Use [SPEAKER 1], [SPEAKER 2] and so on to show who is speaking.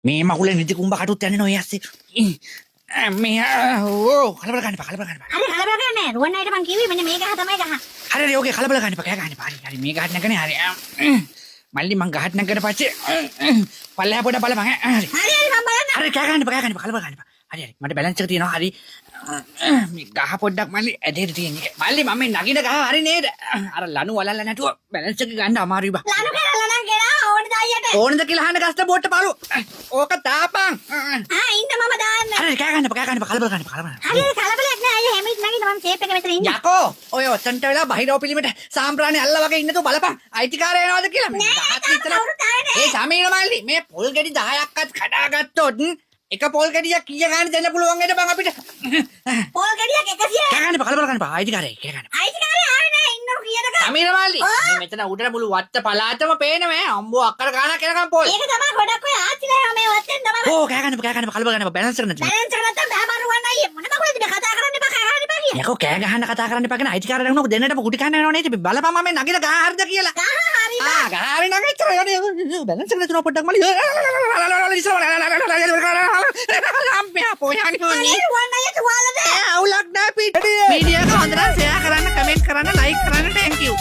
[SPEAKER 1] මේ මකුල නිදි කුඹ කටුත් යන්නේ නෝ යස්සේ. මේ කලබල ගන්න එපා.
[SPEAKER 2] හරි කලබල ගන්න නෑ. රුවන්වැලිට මං කිව්වේ මෙන්න මේ ගහ තමයි ගහ.
[SPEAKER 1] හරි ඕකේ කලබල ගන්න එපා. කෑ ගන්න එපා. හරි මේ ගහට නැගනේ හරි. මල්ලි මං ගහට නැගගෙන පස්සේ පල්ලෙහා පොඩ බලපන්. හරි.
[SPEAKER 2] හරි මම බලන්න.
[SPEAKER 1] හරි කෑ ගන්න එපා. කලබල ගන්න එපා. හරි මට බැලන්ස් එක තියෙනවා. හරි මේ ගහ පොඩ්ඩක් මල්ලි ඇදෙට තියෙන්නේ. මල්ලි මම මේ නගින ගහ හරි නේද? අර ලනු වලල්ල නැතුව බැලන්ස් එක ගන්න අමාරුයි බා.
[SPEAKER 2] ලනු කරලා නම් ගෙනා ඕනේ දායියට.
[SPEAKER 1] ඕනද කියලා අහන්න ගස්ත බෝට්ට පාලු. ඕක තාපන්.
[SPEAKER 2] ඉන්න මම දාන්න.
[SPEAKER 1] හරි කෑ ගන්න එපා. කලබල ගන්න එපා.
[SPEAKER 2] හරි කලබලයක් නෑ. අයියා හැමිට නගින්න මම ෂේප් එක මෙතන ඉන්න.
[SPEAKER 1] යකෝ ඔය ඔතන්ට වෙලා බහිරව පිළිමෙට සාම්ප්‍රාණි අල්ල වගේ ඉන්නතු බලපන්. අයිතිකාරය එනවද කියලා. ඒ සමීර මල්ලි මේ පොල් ගෙඩි 10ක්වත් කඩාගත්තොත් එක පොල් ගෙඩියක් කීය ගන්න දෙන්න පුළුවන් නේද බං අපිට?
[SPEAKER 2] පොල් ගෙඩියක් 100.
[SPEAKER 1] කෑ ගන්න එපා. කලබල ගන්න එපා. අයිතිකාරය කෑ ගන්න.
[SPEAKER 2] අයිතිකාරය ආවේ නෑ ඉන්නෝ කීයටද?
[SPEAKER 1] සමීර මල්ලි මේ මෙතන උඩට මුළු වත්ත පලාතම පේනවෑ. අම්බෝ අක්කර ගානක් එනකම් පොල්.
[SPEAKER 2] ඒක තමයි ගොඩක් ඔය ආච්චිලා මේ වත්තෙන් තමයි.
[SPEAKER 1] කෑ ගන්න එපා. කලබල ගන්න එපා. බැලන්ස් එක නැති.
[SPEAKER 2] බැලන්ස් එක නැත්තම් බෑ මරුවන් අයියේ මොන මකුලද මේ කතා කරන්න එපා කෑ ගන්න එපා කියලා.
[SPEAKER 1] යකෝ කෑ ගහන්න කතා කරන්න එපා කියන අයිතිකාරය නෝක දෙන්නටම කුටි කන්න වෙනව නේද? බලපන් මම මේ නගින ගහ හරිද කියලා.
[SPEAKER 2] ගහ හරි.
[SPEAKER 1] ගහ හරි නගිච්චර යන්නේ බැලන්ස් එක නැතුන පොඩ්ඩක් මල්ලි. අම්පියා පොයානි මොනි.
[SPEAKER 2] රුවන් අයියේ තුවාලද?
[SPEAKER 1] අවුලක් නැහැ පිට. වීඩියෝ එක හොඳට ෂෙයා කරන්න, කමෙන්ට් කරන්න, ලයික් කරන්න. thank you.